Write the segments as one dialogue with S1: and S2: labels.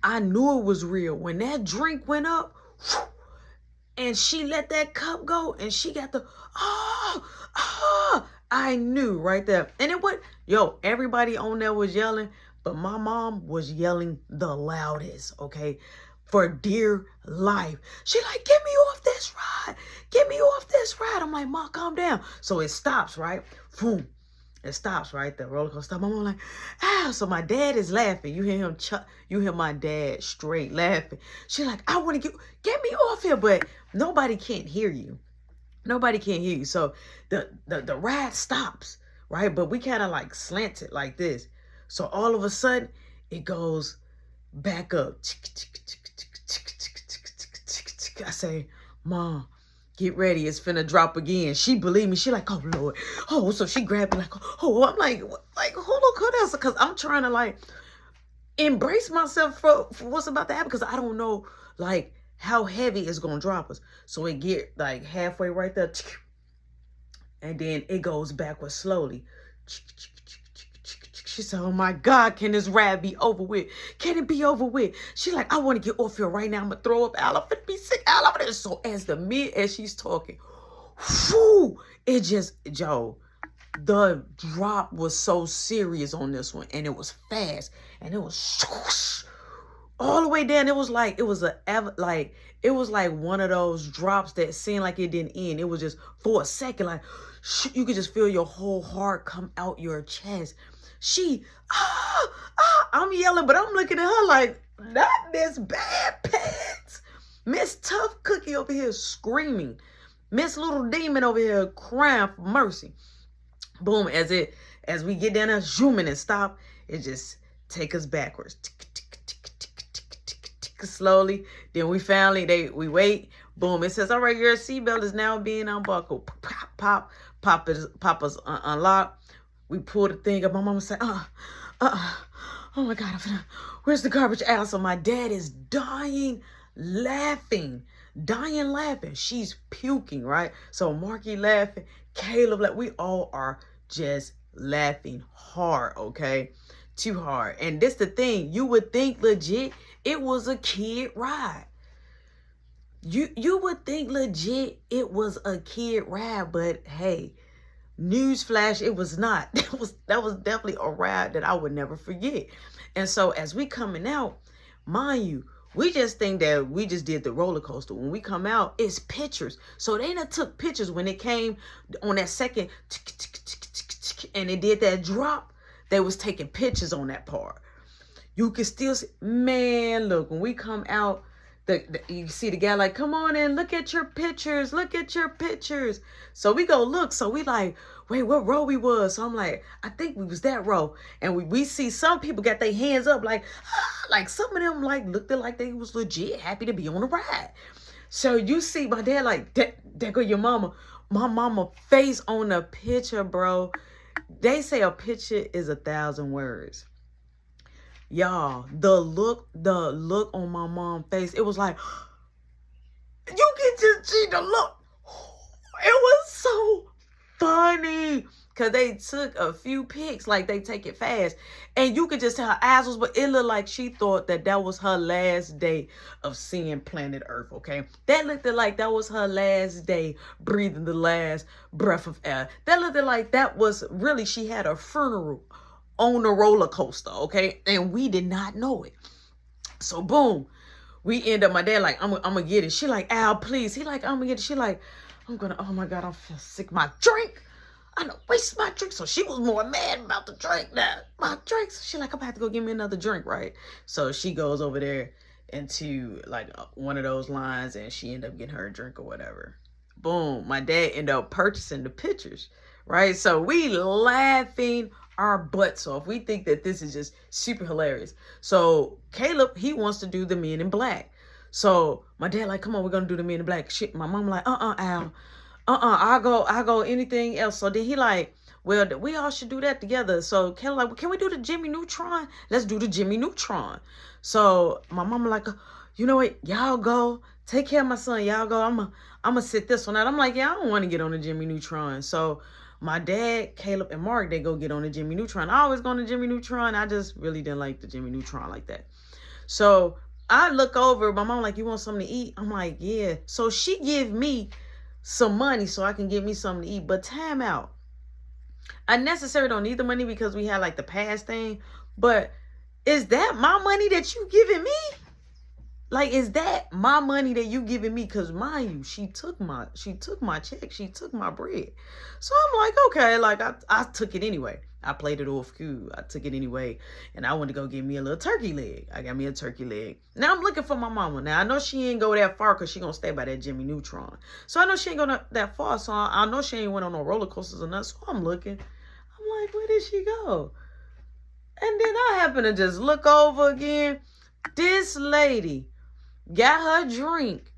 S1: I knew it was real. When that drink went up, and she let that cup go, and she got the, I knew right there. And it went, yo, everybody on there was yelling, but my mom was yelling the loudest, okay? For dear life. She like, get me off this ride. Get me off this ride. I'm like, Mom, calm down. So it stops, right? Boom. It stops, right? The roller coaster. My mom like, so my dad is laughing. You hear him, you hear my dad straight laughing. She like, I want to get me off here, but nobody can't hear you. Nobody can hear you. So the ride stops, right? But we kind of like slanted like this. So all of a sudden, it goes back up. I say, Mom, get ready. It's finna drop again. She believed me. She like, oh, Lord. Oh, so she grabbed me like, oh, I'm like, hold on, because I'm trying to like embrace myself for what's about to happen, because I don't know like how heavy it's gonna drop us. So it get like halfway right there, and then it goes backwards slowly. She said, oh my God, can this ride be over with? Can it be over with? She like, I want to get off here right now. I'm going to throw up. Al, I'm going to be sick. Al, I'm gonna... So as she's talking, whew, it just, Joe, the drop was so serious on this one. And it was fast. And it was swoosh, all the way down. It was like, it was like one of those drops that seemed like it didn't end. It was just for a second, like, you could just feel your whole heart come out your chest. She, I'm yelling, but I'm looking at her like, not Miss Bad Pants. Miss Tough Cookie over here screaming. Miss Little Demon over here crying for mercy. Boom, as we get down there, zooming and stop, it just take us backwards. Slowly. Then we finally, we wait. Boom, it says, all right, your seatbelt is now being unbuckled. Pop is unlocked. We pulled the thing up. My mama said, oh my God, where's the garbage out? So my dad is dying laughing. She's puking, right? So Marky laughing, Caleb, like, we all are just laughing hard, okay? Too hard. And this the thing, you would think legit it was a kid ride. You would think legit it was a kid ride, but hey, newsflash, it was not. That was definitely a ride that I would never forget. And so as we coming out, mind you, we just think that we just did the roller coaster. When we come out, it's pictures. So they done took pictures when it came on that second and it did that drop. They was taking pictures on that part. You can still see, man, look, when we come out, you see the guy like, come on in, look at your pictures, look at your pictures. So we go look, so we like, wait, what row we was? So I'm like, I think we was that row. And we see some people got their hands up like some of them like looked like they was legit happy to be on the ride. So you see my dad like, that go your mama. My mama face on the picture, bro. They say a picture is 1,000 words. Y'all, the look on my mom's face, it was like, you can just see the look. It was so funny because they took a few pics, like they take it fast, and you could just tell her eyes was, but it looked like she thought that was her last day of seeing planet Earth, okay? That looked like that was her last day breathing the last breath of air. That looked like that was really, she had a funeral on a roller coaster, okay? And we did not know it. So boom, we end up, my dad like, I'm gonna get it. She like, Al, please. He like, I'm gonna get it. She like, oh my God, I feel sick. My drink, I don't waste my drink. So she was more mad about the drink now. My drinks. She like, I'm gonna have to go get me another drink, right? So she goes over there into like one of those lines and she ended up getting her a drink or whatever. Boom, my dad ended up purchasing the pictures, right? So we laughing our butts off. We think that this is just super hilarious. So Caleb, he wants to do the Men in Black. So my dad like, come on, we're gonna do the Men in Black. Shit, my mom like, Al, I'll go anything else. So then he like, well, we all should do that together. So Caleb like, well, can we do the Jimmy Neutron? Let's do the Jimmy Neutron. So my mama like, you know what, y'all go take care of my son. Y'all go. I'm gonna sit this one out. I'm like, yeah, I don't want to get on the Jimmy Neutron. So my dad, Caleb, and Mark, they go get on the Jimmy Neutron. I always go on the Jimmy Neutron. I just really didn't like the Jimmy Neutron like that. So I look over, my mom like, you want something to eat? I'm like, yeah. So she give me some money so I can get me something to eat. But time out. I necessarily don't need the money because we had like the pass thing. But is that my money that you giving me? Like, is that my money that you giving me? Because mind you, she took my check. She took my bread. So I'm like, okay, like I took it anyway. I played it off cool. I took it anyway. And I went to go get me a little turkey leg. I got me a turkey leg. Now I'm looking for my mama. Now I know she ain't go that far because she gonna stay by that Jimmy Neutron. So I know she ain't go that far. So I know she ain't went on no roller coasters or nothing. So I'm looking. I'm like, where did she go? And then I happen to just look over again. This lady got her drink,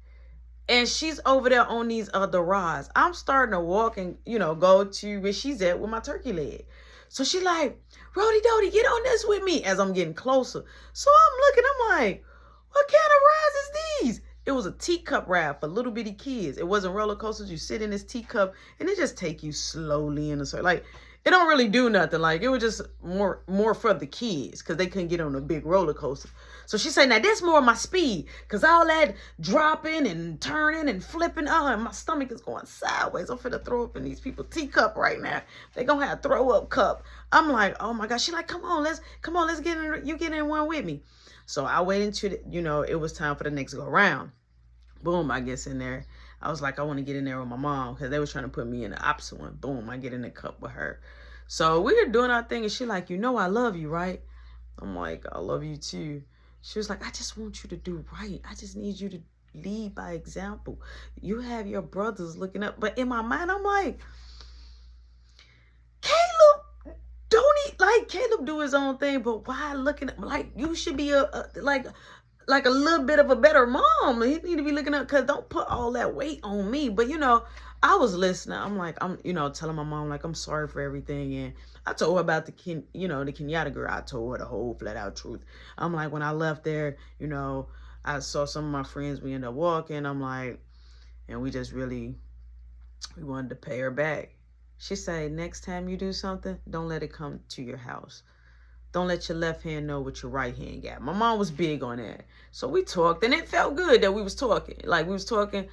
S1: and she's over there on these other rides. I'm starting to walk and, go to where she's at with my turkey leg. So she like, Rody Dody, get on this with me as I'm getting closer. So I'm looking, I'm like, what kind of rides is these? It was a teacup ride for little bitty kids. It wasn't roller coasters. You sit in this teacup and it just take you slowly in a circle. Like, it don't really do nothing. Like, it was just more for the kids because they couldn't get on a big roller coaster. So she said, now that's more my speed because all that dropping and turning and flipping, and my stomach is going sideways. I'm finna throw up in these people teacup right now. They gonna have throw up cup. I'm like, oh my gosh. She like, come on, let's get in. You get in one with me. So I waited until, it was time for the next go round. Boom, I guess in there. I was like, I want to get in there with my mom because they were trying to put me in the opposite one. Boom, I get in the cup with her. So we were doing our thing and she like, I love you, right? I'm like, I love you too. She was like, I just want you to do right. I just need you to lead by example. You have your brothers looking up. But in my mind, I'm like, Caleb, don't he, like, Caleb do his own thing, but why looking at, like, you should be like a little bit of a better mom. He need to be looking up, because don't put all that weight on me. But, I was listening. I'm like, I'm telling my mom, like, I'm sorry for everything. And I told her about the Kenyatta girl. I told her the whole flat out truth. I'm like, when I left there, I saw some of my friends. We ended up walking. I'm like, and we wanted to pay her back. She said, next time you do something, don't let it come to your house. Don't let your left hand know what your right hand got. My mom was big on that. So we talked, and it felt good that we was talking. Like, we was talking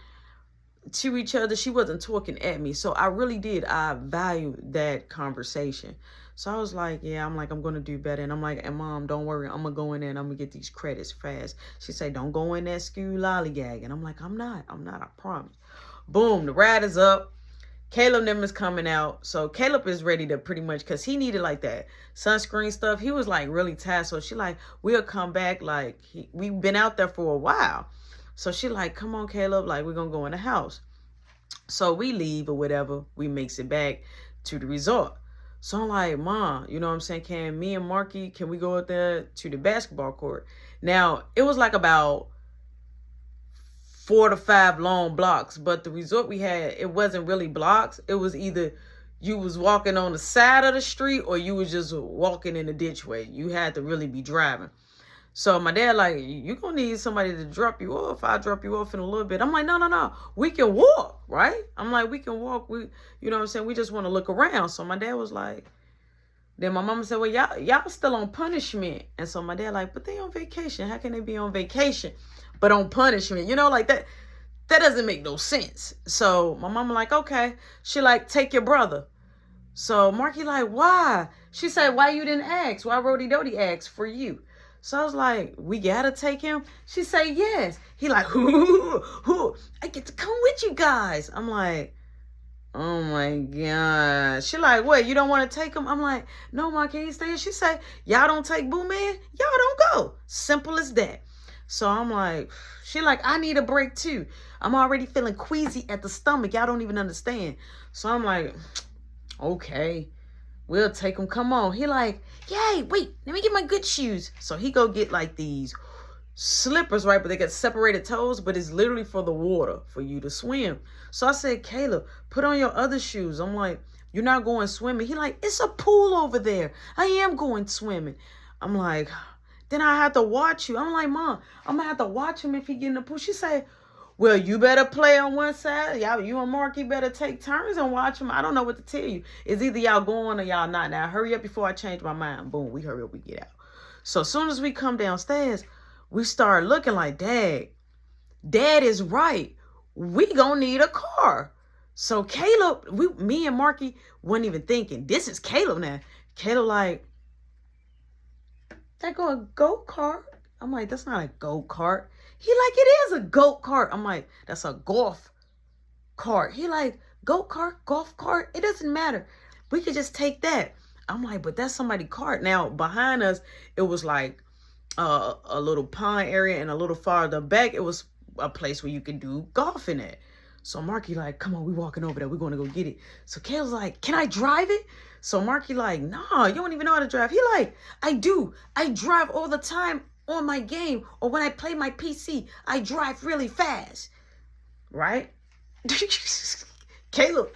S1: to each other. She wasn't talking at me. So I really did. I valued that conversation. So I was like, yeah, I'm going to do better. And I'm like, and Mom, don't worry. I'm going to go in there and I'm going to get these credits fast. She said, don't go in that school lollygag. And I'm like, I'm not, I promise. Boom, the ride is up. Caleb and them is coming out. So Caleb is ready to pretty much, because he needed like that sunscreen stuff. He was like really tired. So she like, we'll come back. Like, we've been out there for a while. So she like, come on, Caleb. Like, we're going to go in the house. So we leave or whatever. We makes it back to the resort. So I'm like, Mom, you know what I'm saying? Can me and Marky, can we go out there to the basketball court? Now, it was like about 4 to 5 long blocks, but the resort we had, it wasn't really blocks. It was either you was walking on the side of the street or you was just walking in the ditch way. You had to really be driving. So my dad like, you gonna need somebody to drop you off. I'll drop you off in a little bit. I'm like, no. We can walk, right? I'm like, we can walk. You know what I'm saying? We just want to look around. So my dad was like, then my mama said, well, y'all still on punishment. And so my dad like, but they on vacation. How can they be on vacation but on punishment? Like that doesn't make no sense. So my mama like, okay. She like, take your brother. So Marky like, why? She said, why you didn't ask? Why Rody Dody asked for you? So I was like, we gotta take him? She said, yes. He like, who? I get to come with you guys. I'm like, oh my God. She like, what, you don't want to take him? I'm like, no, Mom, can you stay here? She said, y'all don't take Boo Man? Y'all don't go. Simple as that. So I'm like, she like, I need a break too. I'm already feeling queasy at the stomach. Y'all don't even understand. So I'm like, okay. We'll take him. Come on. He like, yay, wait, let me get my good shoes. So he go get like these slippers, right? But they got separated toes, but it's literally for the water, for you to swim. So I said, Caleb, put on your other shoes. I'm like, you're not going swimming. He like, it's a pool over there. I am going swimming. I'm like, then I have to watch you. I'm like, Mom, I'm going to have to watch him if he get in the pool. She said, well, you better play on one side. You and Marky better take turns and watch him. I don't know what to tell you. It's either y'all going or y'all not. Now, hurry up before I change my mind. Boom, we hurry up, we get out. So as soon as we come downstairs, we started looking like, Dad is right. We gonna need a car. So Caleb, me and Marky weren't even thinking, this is Caleb now. Caleb like, that go a go-kart? I'm like, that's not a go-kart. He like, it is a go-kart. I'm like, that's a golf cart. He like, go-kart, golf cart, it doesn't matter. We could just take that. I'm like, but that's somebody's cart. Now, behind us, it was like a little pond area, and a little farther back, it was a place where you can do golfing at. So Marky like, come on, we walking over there. We're going to go get it. So Caleb's like, can I drive it? So Marky like, nah, you don't even know how to drive. He like, I do. I drive all the time on my game, or when I play my PC, I drive really fast. Right? Caleb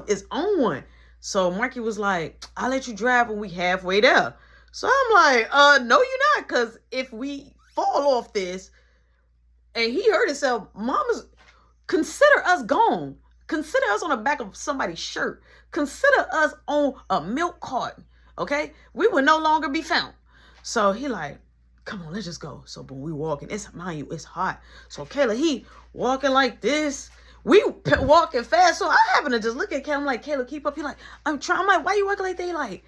S1: is on one. So Marky was like, I'll let you drive when we halfway there. So I'm like, no, you're not. Because if we fall off this and he hurt himself, Mama's, consider us gone. Consider us on the back of somebody's shirt. Consider us on a milk carton. Okay? We will no longer be found. So he like, come on, let's just go. So boom, we walking. Mind you, it's hot. So Caleb, he walking like this. We walking fast. So I happen to just look at Caleb. I'm like, Caleb, keep up. He like, I'm trying. I'm like, why you walking like that? He like,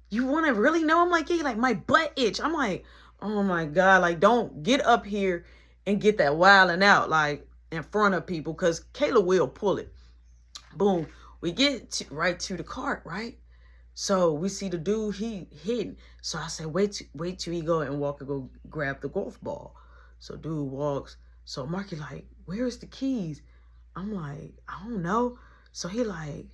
S1: you want to really know? I'm like, yeah. He like, my butt itch. I'm like, oh my God. Like, don't get up here and get that wilding out like in front of people, because Caleb will pull it. Boom. We get right to the cart, right? So we see the dude, he hidden. So I said, wait till he go and walk and go grab the golf ball. So dude walks. So Marky like, where's the keys? I'm like, I don't know. So he like,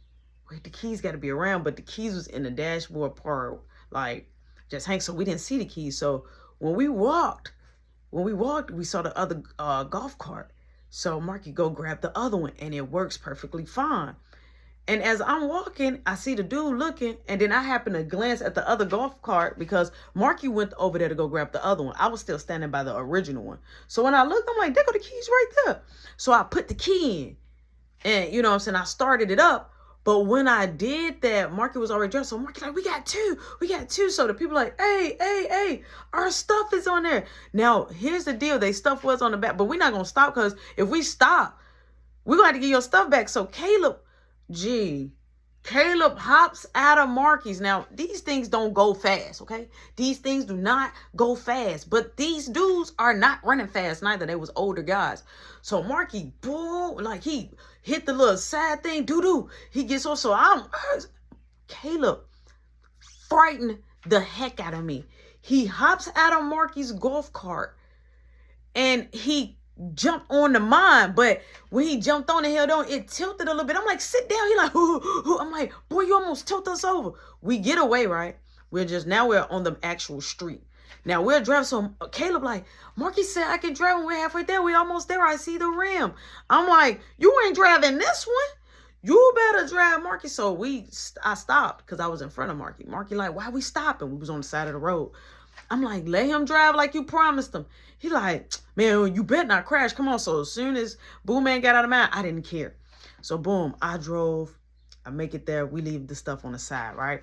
S1: wait, the keys got to be around. But the keys was in the dashboard part, like just hang. So we didn't see the keys. So when we walked, we saw the other golf cart. So Marky go grab the other one, and it works perfectly fine. And as I'm walking, I see the dude looking, and then I happen to glance at the other golf cart because Marky went over there to go grab the other one. I was still standing by the original one. So when I looked, I'm like, there go the keys right there. So I put the key in, and you know what I'm saying, I started it up. But when I did that, Marky was already dressed. So Marky like, we got two. So the people like, hey, our stuff is on there. Now, here's the deal. They stuff was on the back, but we're not going to stop, because if we stop, we're going to have to get your stuff back. So Caleb hops out of Marky's. Now, these things don't go fast, okay? These things do not go fast. But these dudes are not running fast neither. They was older guys. So Marky, boom, like he hit the little side thing, doo-doo. He gets off. So Caleb frightened the heck out of me. He hops out of Marky's golf cart, and he jumped on the mine, but when he jumped on and held on, it tilted a little bit. I'm like, sit down. He like, ooh. I'm like, boy, you almost tilt us over. We get away, right? We're on the actual street. Now we're driving. So Caleb like, Marky said I can drive when we're halfway there. We almost there. I see the rim. I'm like, you ain't driving this one. You better drive, Marky. So I stopped because I was in front of Marky. Marky like, why we stopping? We was on the side of the road. I'm like, let him drive like you promised him. He like, man, you better not crash. Come on. So as soon as Boom Man got out of mine, I didn't care. So boom, I drove. I make it there. We leave the stuff on the side, right?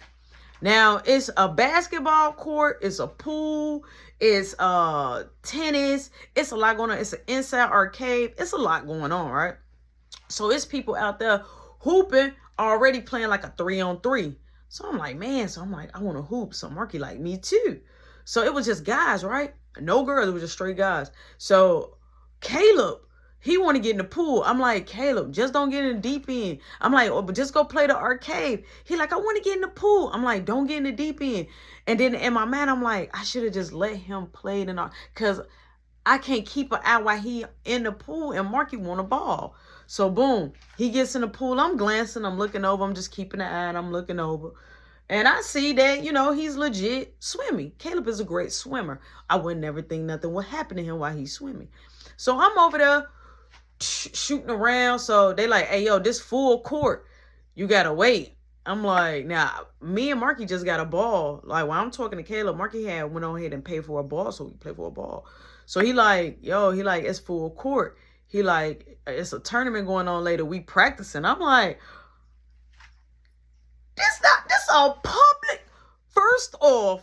S1: Now, it's a basketball court. It's a pool. It's tennis. It's a lot going on. It's an inside arcade. It's a lot going on, right? So it's people out there hooping, already playing like a 3-on-3. So I'm like, man. So I'm like, I want to hoop. So Marky like, me too. So it was just guys, right? No girls. It was just straight guys. So Caleb, he want to get in the pool. I'm like, Caleb, just don't get in the deep end. I'm like, oh, but just go play the arcade. He like, I want to get in the pool. I'm like, don't get in the deep end. And then in my mind, I'm like, I should have just let him play it, because I can't keep an eye while he in the pool and Marky want a ball. So boom, he gets in the pool. I'm glancing. I'm looking over. I'm just keeping an eye. I'm looking over. And I see that, he's legit swimming. Caleb is a great swimmer. I would never think nothing would happen to him while he's swimming. So I'm over there shooting around. So they like, hey, yo, this full court, you got to wait. I'm like, now, me and Marky just got a ball. Like, when I'm talking to Caleb, Marky went on ahead and paid for a ball, so we play for a ball. So he like, it's full court. He like, it's a tournament going on later. We practicing. I'm like, this a public. First off,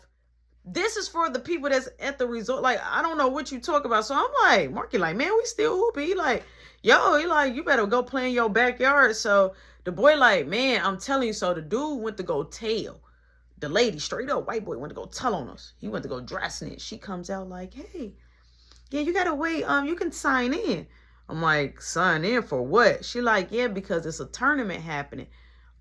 S1: this is for the people that's at the resort. Like, I don't know what you talk about. So I'm like, Marky, like, man, we still hooping. He like, yo, he like, you better go play in your backyard. So the boy like, man, I'm telling you. So the dude went to go tell the lady, straight up white boy, went to go tell on us. He went to go dry snitch. She comes out like, hey, yeah, you gotta wait. You can sign in. I'm like, sign in for what? She like, yeah, because it's a tournament happening.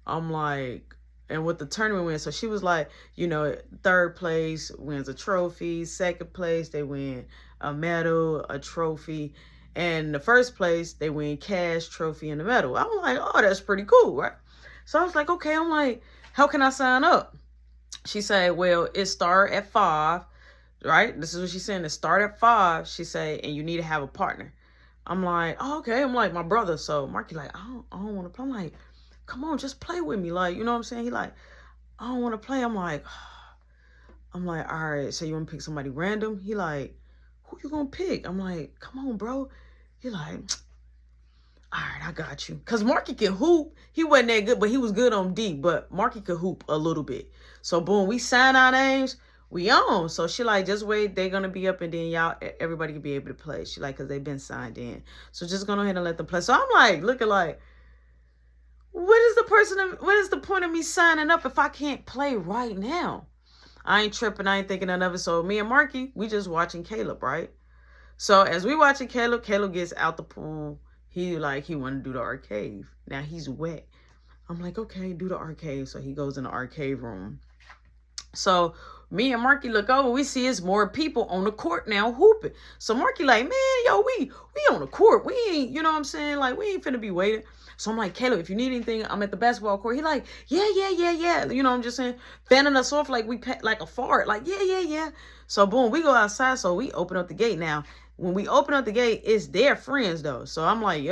S1: I'm like, and what the tournament wins. So she was like, you know, third place wins a trophy. Second place, they win a medal, a trophy. And the first place, they win cash, trophy, and a medal. I'm like, oh, that's pretty cool, right? So I was like, okay. I'm like, how can I sign up? She said, well, it start at 5, right? This is what she's saying. It start at 5, she said, and you need to have a partner. I'm like, oh, okay. I'm like, my brother. So Marky like, I don't want to play. I'm like, come on, just play with me. Like, you know what I'm saying? He like, I don't want to play. I'm like, all right. So you want to pick somebody random? He like, who you going to pick? I'm like, come on, bro. He like, all right, I got you. Because Marky can hoop. He wasn't that good, but he was good on D. But Marky could hoop a little bit. So boom, we sign our names. We on. So she like, just wait. They're going to be up and then everybody can be able to play. She like, because they've been signed in. So just go ahead and let them play. So I'm like, looking like, what is the point of me signing up if I can't play right now? I ain't tripping. I ain't thinking none of it. So me and Marky, we just watching Caleb, right? So as we watching Caleb gets out the pool. He want to do the arcade. Now he's wet. I'm like, okay, do the arcade. So he goes in the arcade room. So me and Marky look over. We see it's more people on the court now hooping. So Marky like, man, yo, we on the court. We ain't, you know what I'm saying? Like, we ain't finna be waiting. So I'm like, Caleb, if you need anything, I'm at the basketball court. He like, yeah. You know what I'm just saying? Fanning us off like we like a fart. Like, yeah. So boom, we go outside. So we open up the gate now. When we open up the gate, it's their friends, though. So I'm like,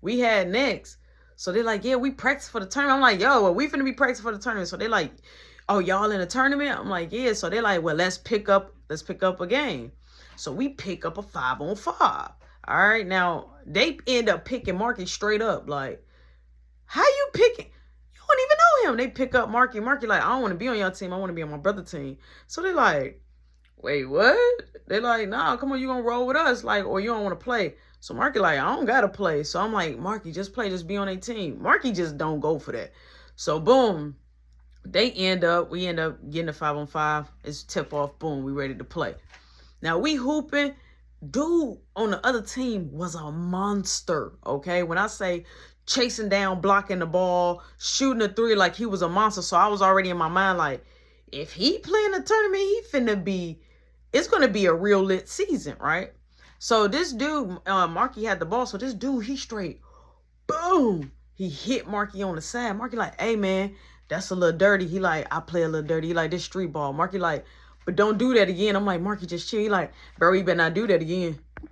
S1: we had next. So they're like, yeah, we practice for the tournament. I'm like, yo, well, we finna be practicing for the tournament. So they're like, oh, y'all in a tournament? I'm like, yeah. So they're like, well, let's pick up a game. So we pick up a 5-on-5. All right. Now, they end up picking Marky straight up. Like, how you picking? You don't even know him. They pick up Marky. Marky like, I don't want to be on your team. I want to be on my brother's team. So they're like, wait, what? They're like, nah, come on, you gonna roll with us, like, or you don't want to play. So Marky like, I don't gotta play. So I'm like, Marky, just play, just be on a team. Marky just don't go for that. So boom, we end up getting a 5-on-5. It's tip off, boom, we ready to play. Now we hooping. Dude on the other team was a monster, okay? When I say chasing down, blocking the ball, shooting a 3 like he was a monster. So I was already in my mind like, if he playing a tournament, it's going to be a real lit season, right? So this dude, Marky had the ball. So this dude, he straight, boom. He hit Marky on the side. Marky like, hey, man, that's a little dirty. He like, I play a little dirty. He like, this street ball. Marky like, but don't do that again. I'm like, Marky, just chill. He like, bro, you better not do that again.